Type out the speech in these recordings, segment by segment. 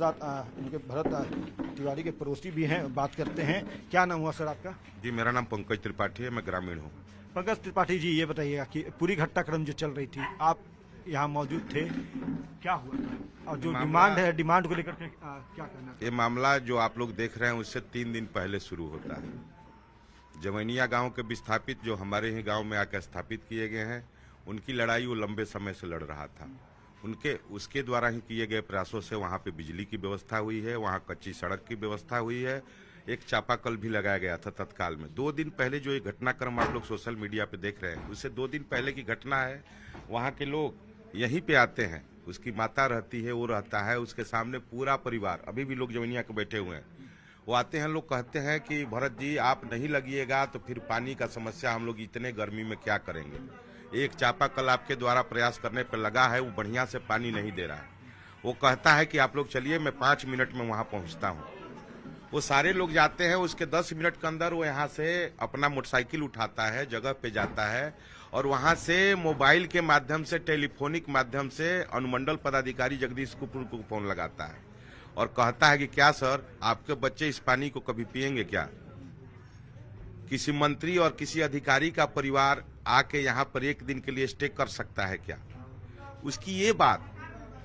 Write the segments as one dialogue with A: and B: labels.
A: साथ इनके भरत तिवारी के पड़ोसी भी हैं, बात करते हैं। क्या नाम हुआ सर आपका?
B: जी, मेरा नाम पंकज त्रिपाठी है, मैं ग्रामीण हूँ।
A: पंकज त्रिपाठी जी, ये बताइएगा कि पूरी घटनाक्रम जो चल रही थी, आप यहाँ मौजूद थे, क्या हुआ था और जो डिमांड को लेकर के क्या कहना?
B: ये मामला जो आप लोग देख रहे हैं उससे 3 दिन पहले शुरू होता है। जवैनिया गांव के विस्थापित जो हमारे ही गांव में आकर स्थापित किए गए हैं, उनकी लड़ाई वो लंबे समय से लड़ रहा था। उसके द्वारा ही किए गए प्रयासों से वहाँ पे बिजली की व्यवस्था हुई है, वहाँ कच्ची सड़क की व्यवस्था हुई है, एक चापाकल भी लगाया गया था तत्काल में। 2 दिन पहले जो ये घटनाक्रम आप लोग सोशल मीडिया पे देख रहे हैं, उससे 2 दिन पहले की घटना है। वहाँ के लोग यहीं पे आते हैं, उसकी माता रहती है, वो रहता है, उसके सामने पूरा परिवार, अभी भी लोग जवैनिया के बैठे हुए हैं, वो आते हैं। लोग कहते हैं कि भरत जी आप नहीं लगिएगा तो फिर पानी का समस्या हम लोग इतने गर्मी में क्या करेंगे। एक चापाकल आपके द्वारा प्रयास करने पर लगा है, वो बढ़िया से पानी नहीं दे रहा है। वो कहता है कि आप लोग चलिए, मैं 5 मिनट में वहाँ पहुँचता हूँ। वो सारे लोग जाते हैं, उसके 10 मिनट के अंदर वो यहाँ से अपना मोटरसाइकिल उठाता है, जगह पे जाता है और वहाँ से मोबाइल के माध्यम से, टेलीफोनिक माध्यम से अनुमंडल पदाधिकारी जगदीश कुपुर को फोन लगाता है और कहता है कि क्या सर, आपके बच्चे इस पानी को कभी पिएंगे क्या? किसी मंत्री और किसी अधिकारी का परिवार आके यहाँ पर 1 दिन के लिए स्टे कर सकता है क्या? उसकी ये बात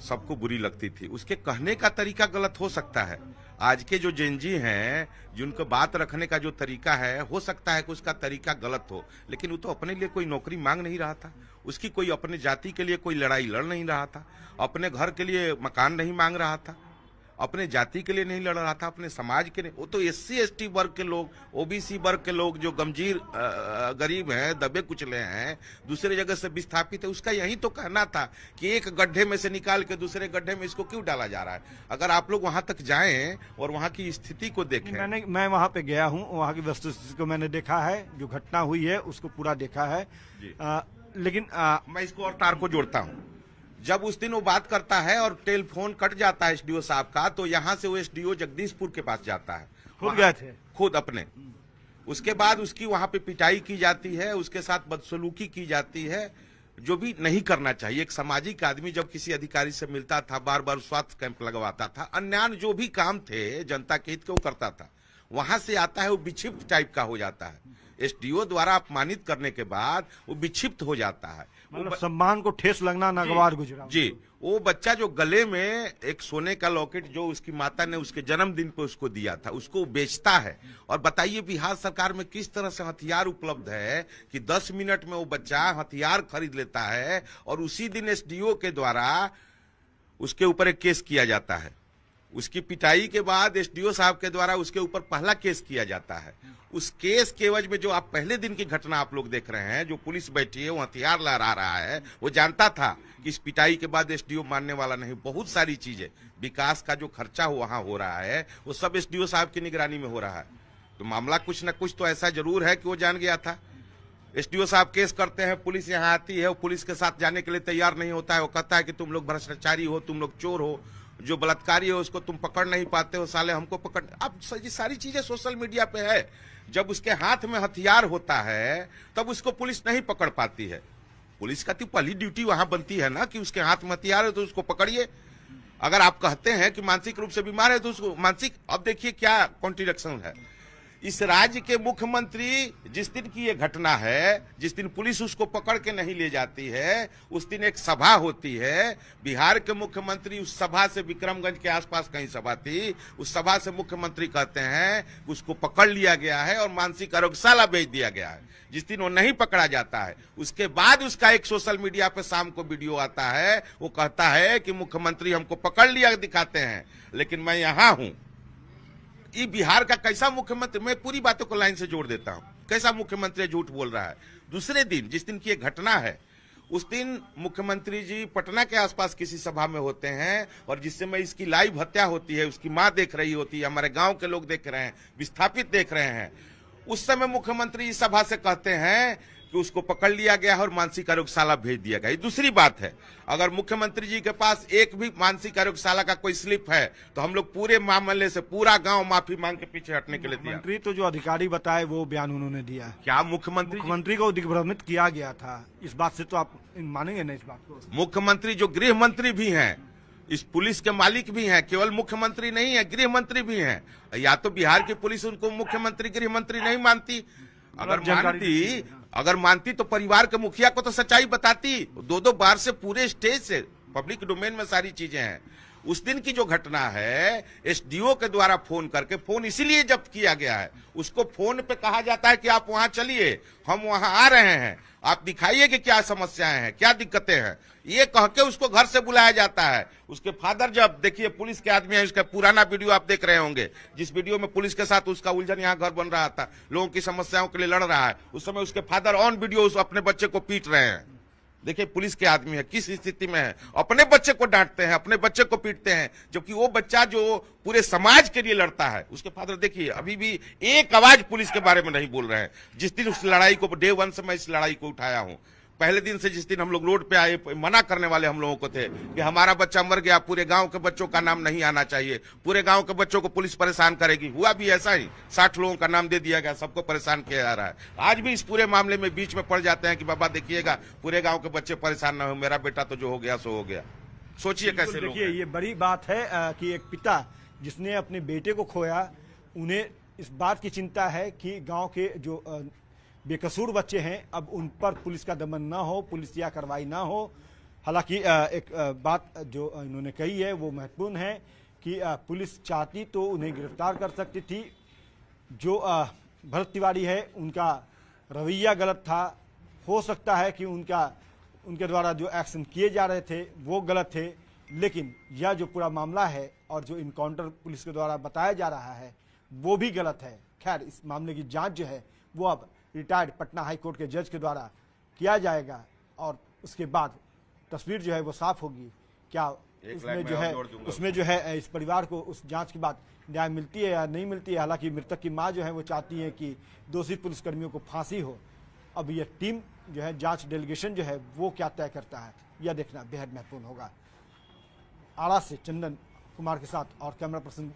B: सबको बुरी लगती थी। उसके कहने का तरीका गलत हो सकता है। आज के जो जेनजी हैं, जिनको बात रखने का जो तरीका है, हो सकता है कि उसका तरीका गलत हो, लेकिन वो तो अपने लिए कोई नौकरी मांग नहीं रहा था, उसकी कोई अपने जाति के लिए कोई लड़ाई लड़ नहीं रहा था, अपने घर के लिए मकान नहीं मांग रहा था, अपने जाति के लिए नहीं लड़ रहा था, अपने समाज के लिए। वो तो SC ST वर्ग के लोग, OBC वर्ग के लोग जो गमजीर गरीब हैं, दबे कुचले हैं, दूसरे जगह से विस्थापित है, उसका यही तो कहना था कि एक गड्ढे में से निकाल के दूसरे गड्ढे में इसको क्यों डाला जा रहा है। अगर आप लोग वहां तक जाएं और वहां की स्थिति को देखें।
A: मैं वहां पे गया हूं, वहां की वस्तुस्थिति को मैंने देखा है, जो घटना हुई है उसको पूरा देखा है। लेकिन
B: मैं इसको और तार को जोड़ता हूं। जब उस दिन वो बात करता है और टेलीफोन कट जाता है SDO साहब का, तो यहाँ से वो SDO जगदीशपुर के पास जाता है,
A: खुद गए थे,
B: खुद अपने। उसके बाद उसकी वहां पे पिटाई की जाती है, उसके साथ बदसलूकी की जाती है, जो भी नहीं करना चाहिए। एक सामाजिक आदमी जब किसी अधिकारी से मिलता था, बार बार स्वास्थ्य कैंप लगवाता था, अन्य जो भी काम थे जनता के हित के वो करता था, वहां से आता है वो विक्षिप्त टाइप का हो जाता है। SDO द्वारा अपमानित करने के बाद वो विक्षिप्त हो जाता है,
A: मतलब सम्मान को ठेस लगना नागवार गुजरा
B: जी। वो बच्चा जो गले में एक सोने का लॉकेट जो उसकी माता ने उसके जन्मदिन पे उसको दिया था, उसको बेचता है। और बताइए बिहार सरकार में किस तरह से हथियार उपलब्ध है कि 10 मिनट में वो बच्चा हथियार खरीद लेता है और उसी दिन SDO के द्वारा उसके ऊपर एक केस किया जाता है। उसकी पिटाई के बाद SDO साहब के द्वारा उसके ऊपर पहला केस किया जाता है। उस केस के एवज में जो आप पहले दिन की घटना आप लोग देख रहे हैं, जो पुलिस बैठी है, वो हथियार लहरा रहा है, वो जानता था कि इस पिटाई के बाद SDO मानने वाला नहीं। बहुत सारी चीजें, विकास का जो खर्चा वहां हो रहा है, वो सब SDO साहब की निगरानी में हो रहा है। तो मामला कुछ न कुछ तो ऐसा जरूर है कि वो जान गया था। SDO साहब केस करते हैं, पुलिस यहाँ आती है, वो पुलिस के साथ जाने के लिए तैयार नहीं होता है। वो कहता है कि तुम लोग भ्रष्टाचारी हो, तुम लोग चोर हो, जो बलात्कारी है उसको तुम पकड़ नहीं पाते हो, साले हमको पकड़। अब ये सारी चीजें सोशल मीडिया पे है। जब उसके हाथ में हथियार होता है तब उसको पुलिस नहीं पकड़ पाती है। पुलिस का तो पहली ड्यूटी वहां बनती है ना कि उसके हाथ में हथियार है तो उसको पकड़िए। अगर आप कहते हैं कि मानसिक रूप से बीमार है तो उसको मानसिक, अब देखिए क्या कॉन्ट्रडिक्शन है। इस राज्य के मुख्यमंत्री, जिस दिन की ये घटना है, जिस दिन पुलिस उसको पकड़ के नहीं ले जाती है, उस दिन एक सभा होती है। बिहार के मुख्यमंत्री उस सभा से, विक्रमगंज के आसपास कहीं सभा थी, उस सभा से मुख्यमंत्री कहते हैं उसको पकड़ लिया गया है और मानसिक आरोग्यशाला भेज दिया गया है। जिस दिन वो नहीं पकड़ा जाता है, उसके बाद उसका एक सोशल मीडिया पे शाम को वीडियो आता है, वो कहता है कि मुख्यमंत्री हमको पकड़ लिया दिखाते हैं, लेकिन मैं यहां हूं। ये बिहार का कैसा मुख्यमंत्री, मैं पूरी बातों को लाइन से जोड़ देता हूं, कैसा मुख्यमंत्री झूठ बोल रहा है। दूसरे दिन, जिस दिन की ये घटना है, उस दिन मुख्यमंत्री जी पटना के आसपास किसी सभा में होते हैं और जिस समय इसकी लाइव हत्या होती है, उसकी मां देख रही होती है, हमारे गांव के लोग देख रहे हैं, विस्थापित देख रहे हैं। उस समय मुख्यमंत्री इस सभा से कहते हैं कि उसको पकड़ लिया गया और मानसिक आरोग्यशाला भेज दिया गया। दूसरी बात है, अगर मुख्यमंत्री जी के पास एक भी मानसिक आरोग्यशाला का कोई स्लिप है तो हम लोग पूरे मामले से पूरा गांव माफी मांग के पीछे हटने के लिए दिया।
A: मंत्री तो जो अधिकारी बताए वो बयान उन्होंने दिया।
B: क्या मुख्यमंत्री
A: को दिग्भ्रमित किया गया था, इस बात से तो आप मानेंगे नहीं इस बात को?
B: मुख्यमंत्री जो गृह मंत्री भी हैं, इस पुलिस के मालिक भी हैं, केवल मुख्यमंत्री नहीं है, गृह मंत्री भी हैं। या तो बिहार की पुलिस उनको मुख्यमंत्री गृह मंत्री नहीं मानती, अगर मानती तो परिवार के मुखिया को तो सच्चाई बताती। दो बार से पूरे स्टेज से पब्लिक डोमेन में सारी चीजें हैं। उस दिन की जो घटना है, एसडीओ के द्वारा फोन करके, फोन इसीलिए जब्त किया गया है, उसको फोन पे कहा जाता है कि आप वहां चलिए, हम वहां आ रहे हैं, आप दिखाइए कि क्या समस्याएं हैं, क्या दिक्कतें हैं, ये कह के उसको घर से बुलाया जाता है। उसके फादर, जब देखिए पुलिस के आदमी है, उसका पुराना वीडियो आप देख रहे होंगे, जिस वीडियो में पुलिस के साथ उसका उलझन, यहाँ घर बन रहा था, लोगों की समस्याओं के लिए लड़ रहा है, उस समय उसके फादर ऑन वीडियो अपने बच्चे को पीट रहे हैं। देखिए पुलिस के आदमी है किस स्थिति में है, अपने बच्चे को डांटते हैं, अपने बच्चे को पीटते हैं, जबकि वो बच्चा जो पूरे समाज के लिए लड़ता है, उसके फादर देखिए अभी भी एक आवाज पुलिस के बारे में नहीं बोल रहे हैं। जिस दिन उस लड़ाई को, डे 1 से मैं इस लड़ाई को उठाया हूं, पहले दिन से जिस दिन हम लोग रोड पे आए, मना करने वाले हम लोगों को थे कि हमारा बच्चा मर गया, पूरे गांव के बच्चों का नाम नहीं आना चाहिए, पूरे गांव के बच्चों को पुलिस परेशान करेगी। हुआ भी ऐसा ही, 60 लोगों का नाम दे दिया गया, सबको परेशान किया जा रहा है। आज भी इस पूरे मामले में बीच में पड़ जाते हैं कि बाबा देखिएगा पूरे गाँव के बच्चे परेशान ना हो, मेरा बेटा तो जो हो गया सो हो गया। सोचिए कैसे लोग।
A: देखिए ये बड़ी बात है कि एक पिता जिसने अपने बेटे को खोया, उन्हें इस बात की चिंता है कि गांव के जो बेकसूर बच्चे हैं, अब उन पर पुलिस का दमन ना हो, पुलिस या कार्रवाई ना हो। हालांकि एक बात जो इन्होंने कही है वो महत्वपूर्ण है कि पुलिस चाहती तो उन्हें गिरफ्तार कर सकती थी। जो भरत तिवारी है, उनका रवैया गलत था, हो सकता है कि उनके द्वारा जो एक्शन किए जा रहे थे वो गलत थे, लेकिन यह जो पूरा मामला है और जो इनकाउंटर पुलिस के द्वारा बताया जा रहा है वो भी गलत है। खैर, इस मामले की जांच जो है वो अब रिटायर्ड पटना हाई कोर्ट के जज के द्वारा किया जाएगा और उसके बाद तस्वीर जो है वो साफ होगी। क्या उसमें जो है इस परिवार को उस जांच के बाद न्याय मिलती है या नहीं मिलती है। हालांकि मृतक की मां जो है वो चाहती है कि दोषी पुलिसकर्मियों को फांसी हो। अब यह टीम जो है, जांच डेलीगेशन जो है वो क्या तय करता है, यह देखना बेहद महत्वपूर्ण होगा। आरा से चंदन कुमार के साथ और कैमरा पर्सन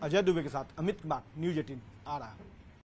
A: अजय दुबे के साथ अमित कुमार, न्यूज़ 18 आरा।